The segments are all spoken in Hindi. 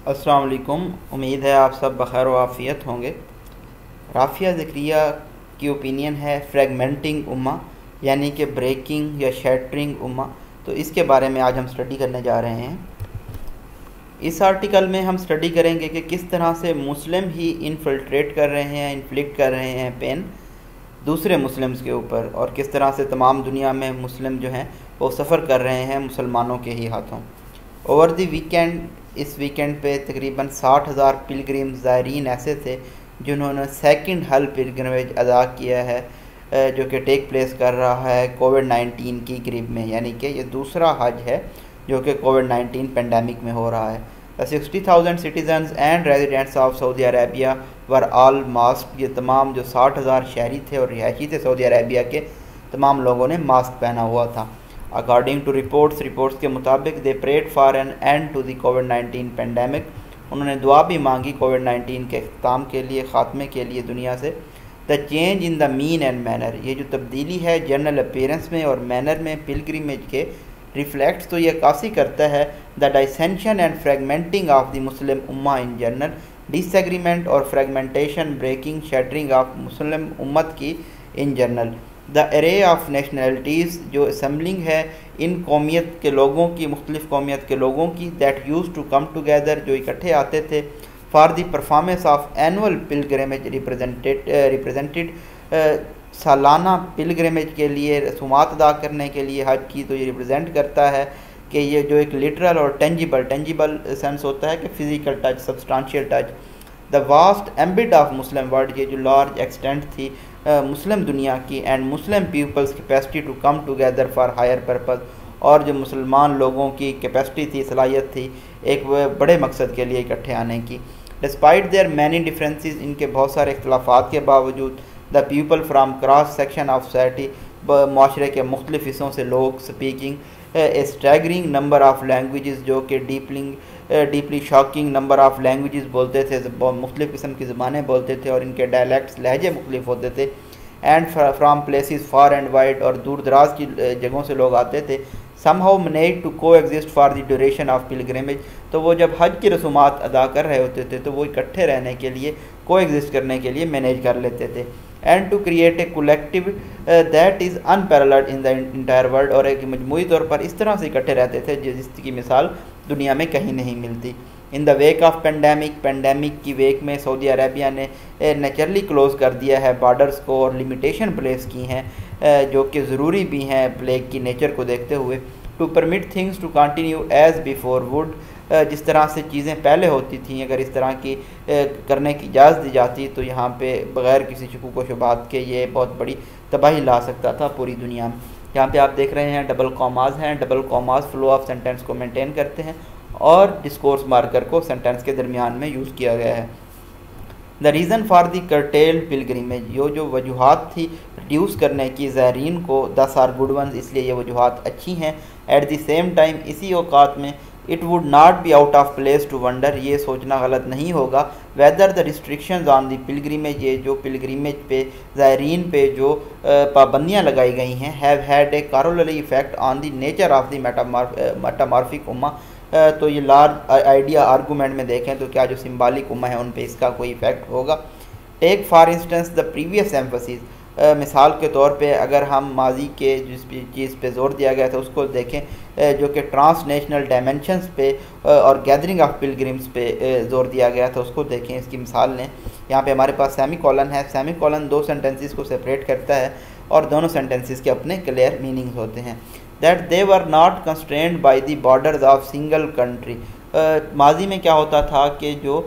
अस्सलाम वालेकुम। उम्मीद है आप सब बखैर व आफ़ियत होंगे। राफ़िया ज़करिया की ओपिनियन है फ्रेगमेंटिंग उम्मा, यानी कि ब्रेकिंग या शैटरिंग उम्मा। तो इसके बारे में आज हम स्टडी करने जा रहे हैं। इस आर्टिकल में हम स्टडी करेंगे कि किस तरह से मुस्लिम ही इन्फिल्ट्रेट कर रहे हैं, इन्फ्लिक्ट कर रहे हैं पेन दूसरे मुस्लिम्स के ऊपर, और किस तरह से तमाम दुनिया में मुस्लिम जो हैं वो सफ़र कर रहे हैं मुसलमानों के ही हाथों। ओवर द वीकेंड, इस वीकेंड पे तकरीबन 60,000 पिलग्रिम ज़ायरीन ऐसे थे जिन्होंने सेकंड हज पिलग्रिमेज अदा किया है, जो कि टेक प्लेस कर रहा है कोविड-19 की करीब में, यानी कि ये दूसरा हज है जो कि कोविड-19 पेंडेमिक में हो रहा है। 60,000 citizens and residents of Saudi Arabia were all mask. ये तमाम जो 60,000 शहरी थे और रिहायशी थे सऊदी अरेबिया के, तमाम लोगों ने मास्क पहना हुआ था। अकॉर्डिंग टू रिपोर्ट्स के मुताबिक they prayed for an end to the कोविड-19 पेंडेमिक। उन्होंने दुआ भी मांगी कोविड-19 के अख्ताम के लिए, ख़ात्मे के लिए दुनिया से। The change in the mean and manner, ये जो तब्दीली है जनरल अपीयरेंस में और मैनर में पिलग्रिमेज के, रिफ्लेक्ट्स तो ये अक्सी करता है the dissension and fragmenting of the Muslim उम्मा इन जनरल, डिसएग्रीमेंट और fragmentation, breaking, shattering of Muslim उम्मत की in general. The array of nationalities, जो असम्बलिंग है इन कौमियत के लोगों की, मुख्तलिफ़ कौमियत के लोगों की, that use to come together, जो इकट्ठे आते थे for the performance of annual pilgrimage represented, सालाना पिलग्रिमेज के लिए, रसूमात अदा करने के लिए हज की। तो ये रिप्रेजेंट करता है कि ये जो एक लिटरल और टेंजिबल सेंस होता है कि physical touch, substantial touch. The vast ambit of Muslim world, ये जो लार्ज एक्सटेंट थी मुस्लिम दुनिया की, and Muslim peoples capacity to come together for higher purpose, और जो मुसलमान लोगों की कैपेसिटी थी, सलाहियत थी एक बड़े मकसद के लिए इकट्ठे आने की। डिस्पाइट देयर मैनी डिफरेंसेस, इनके बहुत सारे इख्तलाफात के बावजूद, the people from cross section of society, माशरे के मुख्तलिफ़ हिस्सों से लोग, speaking A staggering number of languages, जो कि deeply shocking number of languages बोलते थे, मुख्तलिफ़ किस्म की ज़बानें बोलते थे और इनके डायलैक्ट्स, लहजे मुख्तलिफ होते थे। And from places far and wide, और दूर दराज की जगहों से लोग आते थे। समहाउ मैनेज टू को exist for the duration of pilgrimage, तो वो जब हज की रसूमात अदा कर रहे होते थे तो वो इकट्ठे रहने के लिए, को एग्जिस्ट करने के लिए मैनेज कर लेते थे। And to create a collective that is unparalleled in the entire world, और एक मजमूई तौर पर इस तरह से इकट्ठे रहते थे जिसकी मिसाल दुनिया में कहीं नहीं मिलती। In the wake of pandemic की वेक में सऊदी अरेबिया ने नेचुरली क्लोज़ कर दिया है बॉर्डर्स को, और लिमिटेशन प्लेस की हैं जो कि ज़रूरी भी हैं प्लेग की नेचर को देखते हुए। To permit things to continue as before would, जिस तरह से चीज़ें पहले होती थी, अगर इस तरह की करने की इजाज़त दी जाती तो यहाँ पे बग़ैर किसी शकूक व शुबहात के ये बहुत बड़ी तबाही ला सकता था पूरी दुनिया में। यहाँ पे आप देख रहे हैं डबल कॉमाज हैं, double commas flow of sentence को मेंटेन करते हैं, और डिस्कोर्स मार्कर को सेंटेंस के दरमियान में यूज़ किया गया है। The reason for the curtailed pilgrimage, जो वजूहात थी रिड्यूस करने की ज़ायरीन को, 10 आर गुड वंस, इसलिए ये वजूहात अच्छी हैं। एट द सेम टाइम, इसी औकात में, it would not be out of place to wonder, ये सोचना गलत नहीं होगा, whether the restrictions on the pilgrimage, ये जो पिलग्रिमेज पे, ज़ायरीन पे जो पाबंदियाँ लगाई गई हैं, have had a corollary effect on the nature of the metamorphic उम्मा। तो ये लार्ज आइडिया आर्गूमेंट में देखें तो क्या जो सिम्बालिक उम्मा है उन पे इसका कोई इफ़ेक्ट होगा। Take for instance the previous emphasis, मिसाल के तौर पे अगर हम माजी के जिस चीज़ पे ज़ोर दिया गया था उसको देखें, जो कि ट्रांसनेशनल डायमेंशंस पे और गैदरिंग ऑफ पिलग्रिम्स पे ज़ोर दिया गया था, उसको देखें। इसकी मिसाल लें, यहाँ पे हमारे पास सेमी कॉलन है, सेमी कॉलन दो सेंटेंसेस को सेपरेट करता है और दोनों सेंटेंसेस के अपने क्लियर मीनिंग्स होते हैं। That they were not constrained by the borders of single country, माजी में क्या होता था कि जो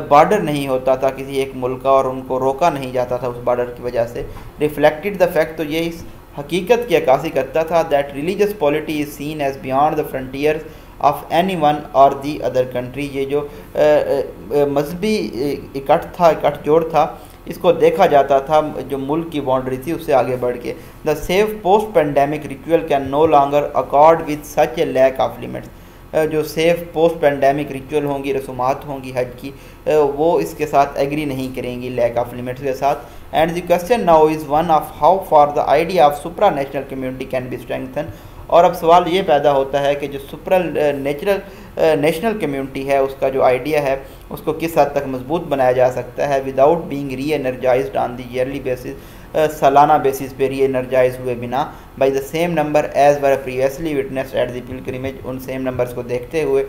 बॉर्डर नहीं होता था किसी एक मुल्क का और उनको रोका नहीं जाता था उस बॉर्डर की वजह से। रिफ्लेक्टेड द फैक्ट, तो ये इस हकीकत की अक्कासी करता था that religious polity is seen as beyond the frontiers of any one or the other country, ये जो मजहबी इकट्ठ जोड़ था, इसको देखा जाता था जो मुल्क की बाउंड्री थी उससे आगे बढ़ के। The safe post pandemic ritual can no longer accord with such a lack of limits, जो सेफ पोस्ट पेंडेमिक रिचुअल होंगी, रसूमात होंगी हज की, वो इसके साथ एग्री नहीं करेंगी लैक ऑफ लिमिट्स के साथ। And the question now is one of how for the idea of supra national community can be strengthen, और अब सवाल ये पैदा होता है कि जो सुपरल नेशनल कम्युनिटी है उसका जो आइडिया है उसको किस हद तक मजबूत बनाया जा सकता है without being re-energized on the yearly basis, सालाना बेसिस पे री एनर्जाइज हुए बिना, by the same number as were previously witnessed at the pilgrimage, उन सेम नंबर्स को देखते हुए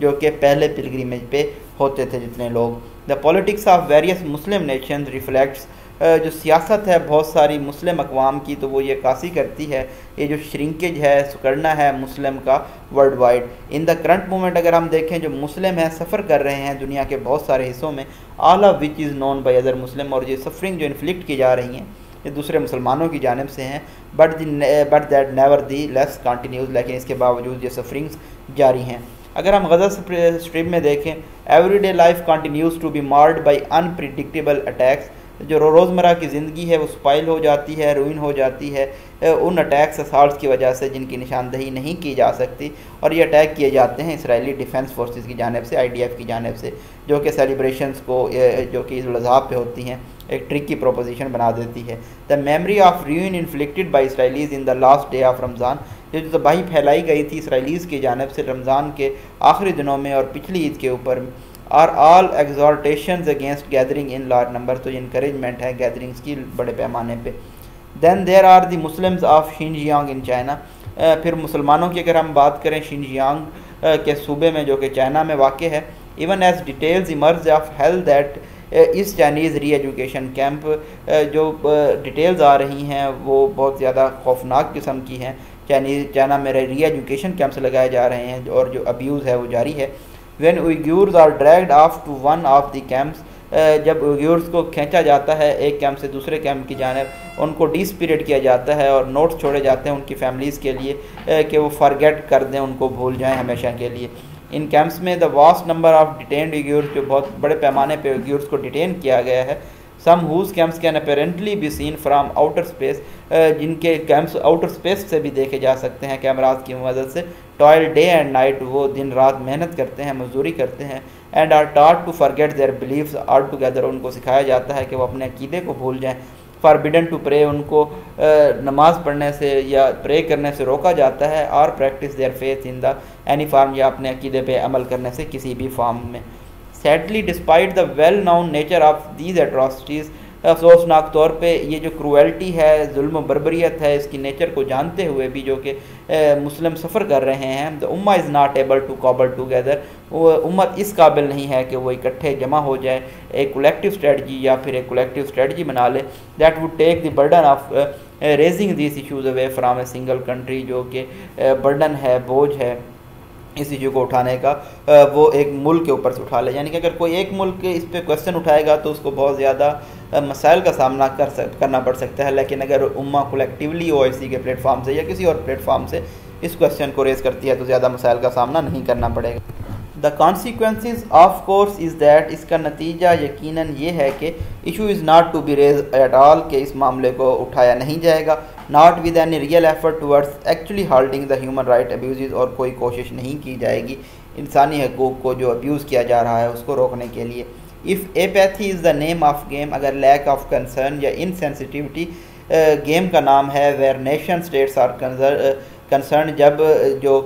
जो कि पहले पिलग्रिमेज पे होते थे जितने लोग। The politics of various Muslim nation reflects, जो सियासत है बहुत सारी मुस्लिम अकवाम की तो वो ये कासी करती है ये जो श्रिंकेज है, सुकड़ना है मुस्लिम का world wide. In the current moment अगर हम देखें जो मुस्लिम हैं सफ़र कर रहे हैं दुनिया के बहुत सारे हिस्सों में, all of which is known by other Muslim, और ये सफरिंग जो इन्फ्लिक्ट की जा रही हैं ये दूसरे मुसलमानों की जानिब से हैं, but that never the less continues, लेकिन इसके बावजूद ये सफरिंग्स जारी हैं। अगर हम गज़ा स्ट्रीम में देखें, everyday life continues to be marred by unpredictable attacks, जो रोज़मर्रा की ज़िंदगी है वो स्पाइल हो जाती है, रूइन हो जाती है उन अटैक्स असाल्ट्स की वजह से जिनकी निशानदही नहीं की जा सकती, और ये अटैक किए जाते हैं इसराइली डिफेंस फोर्सेस की जानिब से, IDF की जानिब से, जो कि सेलिब्रेशंस को जो कि ईद उल अज़हा पे होती हैं एक ट्रिक की प्रोपोजिशन बना देती है। The memory of रूइन inflicted by Israelis in the last day of Ramzan, जो तबाही फैलाई गई थी इसराइलीज़ की जानिब से रमज़ान के आखिरी दिनों में और पिछली ईद के ऊपर, are all exhortations against gathering in large number, तो ये इंकरेजमेंट है गैदरिंग्स की बड़े पैमाने पे। Then there are the Muslims of Xinjiang in China, फिर मुसलमानों की अगर हम बात करें शिनजियांग के सूबे में जो कि चाइना में वाक़ है, even as details emerge of health that is Chinese re-education camp, जो डिटेल्स आ रही हैं वो बहुत ज़्यादा खौफनाक किस्म की हैं। चाइना में री एजुकेशन कैंप्स लगाए जा रहे हैं और जो अब्यूज़ है वो जारी है। When Uyghurs are dragged off to one of the camps, जब उइग्यूर्स को खींचा जाता है एक कैंप से दूसरे कैंप की जानिब, उनको डिस्पीरियड किया जाता है और नोट्स छोड़े जाते हैं उनकी फैमिलीज़ के लिए कि वो फॉरगेट कर दें, उनको भूल जाएं हमेशा के लिए। इन कैंप्स में the vast number of detained Uyghurs, जो बहुत बड़े पैमाने पे उइग्यूर्स को डिटेन किया गया है, some whose camps can apparently be seen from outer space, जिनके कैंप्स आउटर स्पेस से भी देखे जा सकते हैं कैमराज की मदद से। टॉयल डे एंड नाइट, वो दिन रात मेहनत करते हैं, मजदूरी करते हैं। And are taught to forget their beliefs altogether, उनको सिखाया जाता है कि वो अपने अकीदे को भूल जाएं। फॉरबिडन टू प्रे, उनको नमाज़ पढ़ने से या प्रे करने से रोका जाता है। और practice their faith in the any form, या अपने अकीदे पे अमल करने से किसी भी फॉर्म में। Sadly despite the well known nature of these atrocities, अफसोसनाक तौर पे ये जो क्रूएल्टी है, जुल्म बर्बरियत है, इसकी नेचर को जानते हुए भी जो कि मुस्लिम सफ़र कर रहे हैं, द उम्मा is not able to cobble together, वो उम्मत इस काबिल नहीं है कि वो इकट्ठे जमा हो जाए, एक कलेक्टिव स्ट्रेटजी या फिर एक कलेक्टिव स्ट्रेटजी बना ले that would take the burden of raising this issues away from a single country, जो कि बर्डन है, बोझ है इस इशू को उठाने का, वो एक मुल्क के ऊपर से उठा ले। यानी कि अगर कोई एक मुल्क इस पे क्वेश्चन उठाएगा तो उसको बहुत ज़्यादा मसाइल का सामना करना पड़ सकता है, लेकिन अगर उम्मा कलेक्टिवली OIC के प्लेटफॉर्म से या किसी और प्लेटफॉर्म से इस क्वेश्चन को रेज़ करती है तो ज़्यादा मसाइल का सामना नहीं करना पड़ेगा। The consequences of course is that, इसका नतीजा यकीनन ये है कि issue is not to be raise at all, कि इस मामले को उठाया नहीं जाएगा, not with any real effort towards actually halting the human right abuse, और कोई कोशिश नहीं की जाएगी इंसानी हकूक़ को जो अब्यूज़ किया जा रहा है उसको रोकने के लिए। If apathy is the name of game, अगर लैक ऑफ कंसर्न या इनसेंसिटिविटी गेम का नाम है, where nation states are concern, जब जो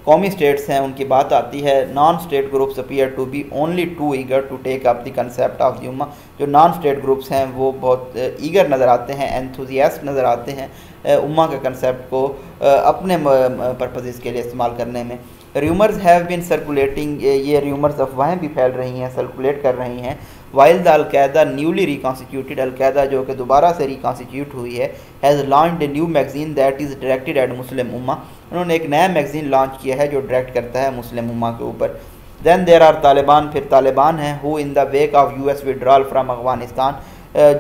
कौमी स्टेट्स हैं उनकी बात आती है, non state groups appear to be only too eager to take up the concept of the उम्मा, जो नॉन स्टेट ग्रुप्स हैं वो बहुत ईगर नज़र आते हैं, एंथुजियास्ट नज़र आते हैं उम्मा के कंसेप्ट को अपने पर्पज़ के लिए इस्तेमाल करने में। र्यूमर्स हैव बीन सर्कुलेटिंग, ये र्यूमर्स अफवाहें भी फैल रही हैं, सर्कुलेट कर रही हैं। While the al Qaeda newly reconstituted, al Qaeda जो कि दोबारा से रिकॉन्स्टिट्यूट हुई है, has launched a new magazine that is directed at Muslim उम्मा, उन्होंने एक नया मैगजीन लॉन्च किया है जो डायरेक्ट करता है मुस्लिम उम्मा के ऊपर। दैन देर आर तालिबान, फिर तालिबान हैं, who in the wake of US withdrawal from Afghanistan,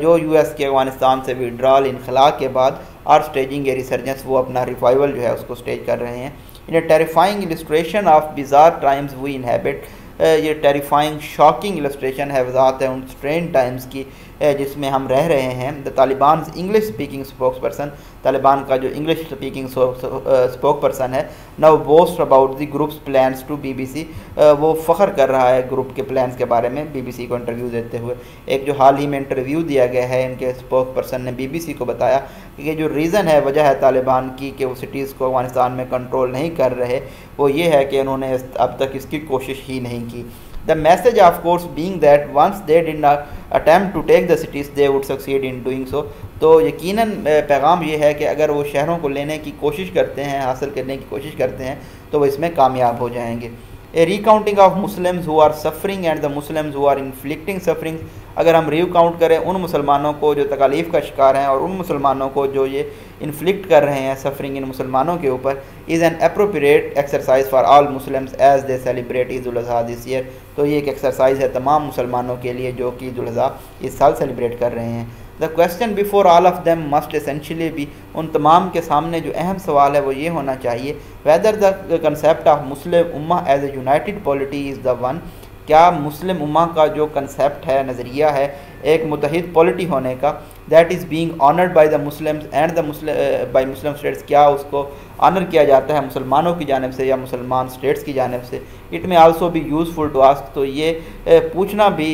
जो US के अफगानिस्तान से विड्रॉल इनखला के बाद और स्टेजिंग ए रिसर्जेंस, वो अपना रिवाइवल जो है उसको स्टेज कर रहे हैं। In a terrifying illustration of bizarre times we inhabit, ये टेरिफाइंग शॉकिंग इलस्ट्रेशन है, वजाहत है उन स्ट्रेन टाइम्स की जिसमें हम रह रहे हैं, the Taliban English speaking spokesperson, Taliban का जो इंग्लिश स्पीकिंग स्पोक पर्सन है, now boast about the groups plans to BBC, वो फ़ख्र कर रहा है ग्रुप के प्लान्स के बारे में BBC को इंटरव्यू देते हुए। एक जो हाल ही में इंटरव्यू दिया गया है, इनके स्पोक पर्सन ने BBC को बताया कि जो रीज़न है, वजह है तालिबान की कि वो सिटीज़ को अफगानिस्तान में कंट्रोल नहीं कर रहे, वो ये है कि उन्होंने अब तक इसकी कोशिश ही नहीं की। The message of course being that once they did not attempt to take the cities they would succeed in doing so. तो यकीनन पैगाम ये है कि अगर वो शहरों को लेने की कोशिश करते हैं, हासिल करने की कोशिश करते हैं, तो वो इसमें कामयाब हो जाएंगे। A recounting of Muslims who are suffering and the Muslims who are inflicting suffering, अगर हम रिकाउंट करें उन मुसलमानों को जो तकालीफ़ का शिकार हैं और उन मुसलमानों को जो ये इन्फ्लिक्ट कर रहे हैं सफरिंग इन मुसलमानों के ऊपर, is an appropriate exercise for all Muslims as they celebrate Eid ul Azha this year. तो ये एक एक्सरसाइज है तमाम मुसलमानों के लिए जो कि ईद उल अज़हा इस साल सेलिब्रेट कर रहे हैं। The question before all of them must essentially be, उन तमाम के सामने जो अहम सवाल है वो ये होना चाहिए, whether the concept of Muslim उम्मा as a united polity is the one, क्या मुस्लिम उम्मा का जो कंसेप्ट है, नज़रिया है एक मुतहिद पॉलिटी होने का, that is being honoured by the Muslims and the by Muslim states, क्या उसको ऑनर किया जाता है मुसलमानों की जानिब से या मुसलमान स्टेट्स की जानिब से। इट में आल्सो भी यूज़फुल टू आस्क, तो ये पूछना भी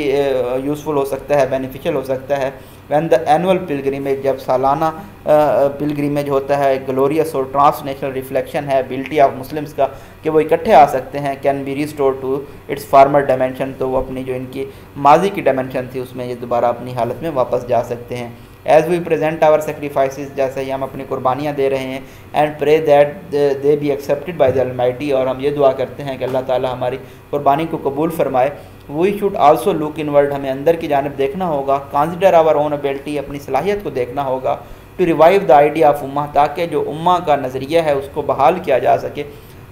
यूज़फुल हो सकता है, बेनिफिशियल हो सकता है। वैन द एनुअल पिलग्रिमेज, जब सालाना पिलग्रिमेज होता है, ग्लोरियस और ट्रांसनेशनल रिफ्लेक्शन है एबिलिटी ऑफ मुस्लिम्स का कि वो इकट्ठे आ सकते हैं, can be restore to its former dimension, तो वो अपनी जो इनकी माजी की डायमेंशन थी उसमें ये दोबारा अपनी हालत में वापस जा सकते हैं। As we present our sacrifices, जैसे ही हम अपनी कुर्बानियाँ दे रहे हैं, and pray that they be accepted by the Almighty, और हम ये दुआ करते हैं कि अल्लाह ताला हमारी कुर्बानी को कबूल फरमाए। We should also look inward, हमें अंदर की जानिब देखना होगा, कंसिडर आवर ओन एबिलिटी, अपनी सलाहियत को देखना होगा, to revive the idea of उम्मा, ताकि जो उम्मा का नज़रिया है उसको बहाल किया जा सके,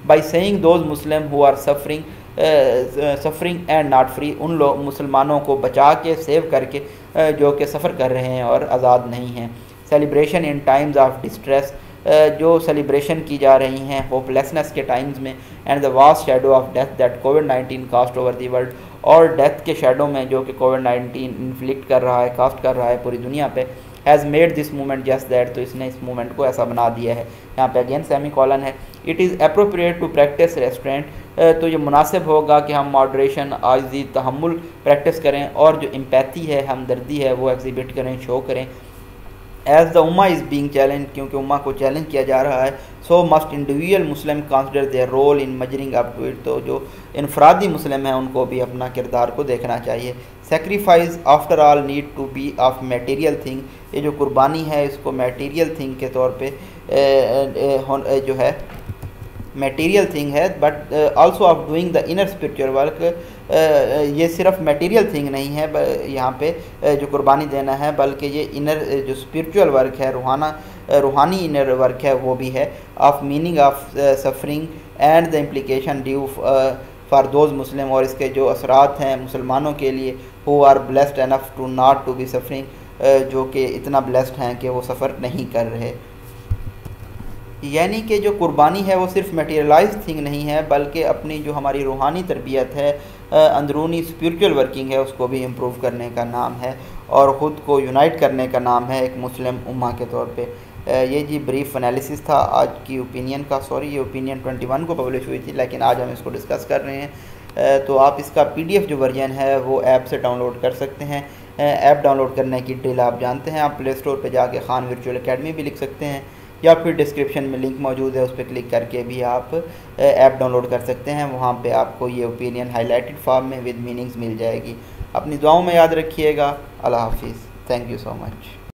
by saying those Muslim who are suffering and not free, उन लोग मुसलमानों को बचा के सेव करके जो कि सफ़र कर रहे हैं और आज़ाद नहीं हैं। Celebration in times of distress, जो सेलिब्रेशन की जा रही हैं होपलेसनेस के टाइम्स में, and the vast shadow of death that कोविड-19 कास्ट ओवर द वर्ल्ड, और डेथ के शेडो में जो कि कोविड-19 इन्फ्लिक्ट कर रहा है, कास्ट कर रहा है पूरी दुनिया पे, has made this movement just that, तो इसने इस मूवमेंट को ऐसा बना दिया है। यहाँ पे अगेन सेमी कॉलन है। It is appropriate to practice restraint, तो ये मुनासिब होगा कि हम मॉडरेशन, आजिज़ी, तहम्मुल प्रैक्टिस करें, और जो एम्पैथी है, हमदर्दी है, वो एग्जिबिट करें, शो करें। एज़ द उम्मा इज़ बीइंग चैलेंज, क्योंकि उम्मा को चैलेंज किया जा रहा है, so must individual Muslim consider their role in measuring up to it, तो जो इनफरादी मुस्लिम हैं उनको भी अपना किरदार को देखना चाहिए। Sacrifice after all need to be of material thing, ये जो कुर्बानी है इसको मटेरियल थिंग के तौर पे जो है मटेरियल थिंग है, but also of doing the inner spiritual work, ये सिर्फ मटेरियल थिंग नहीं है यहाँ पे जो कुर्बानी देना है, बल्कि ये इनर जो स्पिरिचुअल वर्क है, रूहानी इनर वर्क है वो भी है। Of meaning of suffering and the implication due for those Muslim, और इसके जो असरात हैं मुसलमानों के लिए, who are blessed enough to not to be suffering, जो कि इतना ब्लेस्ड हैं कि वो सफ़र नहीं कर रहे। यानी कि जो कुर्बानी है वो सिर्फ मटेरियलाइज थिंग नहीं है, बल्कि अपनी जो हमारी रूहानी तरबियत है, अंदरूनी स्पिरिचुअल वर्किंग है, उसको भी इम्प्रूव करने का नाम है, और ख़ुद को यूनाइट करने का नाम है एक मुस्लिम उम्मा के तौर पे। ये जी ब्रीफ एनालिसिस था आज की ओपिनियन का। सॉरी, ये ओपिनियन 21 को पब्लिश हुई थी, लेकिन आज हम इसको डिस्कस कर रहे हैं। तो आप इसका PDF जो वर्जन है वो ऐप से डाउनलोड कर सकते हैं। ऐप डाउनलोड करने की डिटेल आप जानते हैं, आप प्ले स्टोर पर जाके खान वर्चुअल अकेडमी भी लिख सकते हैं, या फिर डिस्क्रिप्शन में लिंक मौजूद है, उस पर क्लिक करके भी आप ऐप डाउनलोड कर सकते हैं। वहाँ पे आपको ये ओपिनियन हाईलाइटेड फॉर्म में विद मीनिंग्स मिल जाएगी। अपनी दुआओं में याद रखिएगा। अल्लाह हाफिज़। Thank you so much.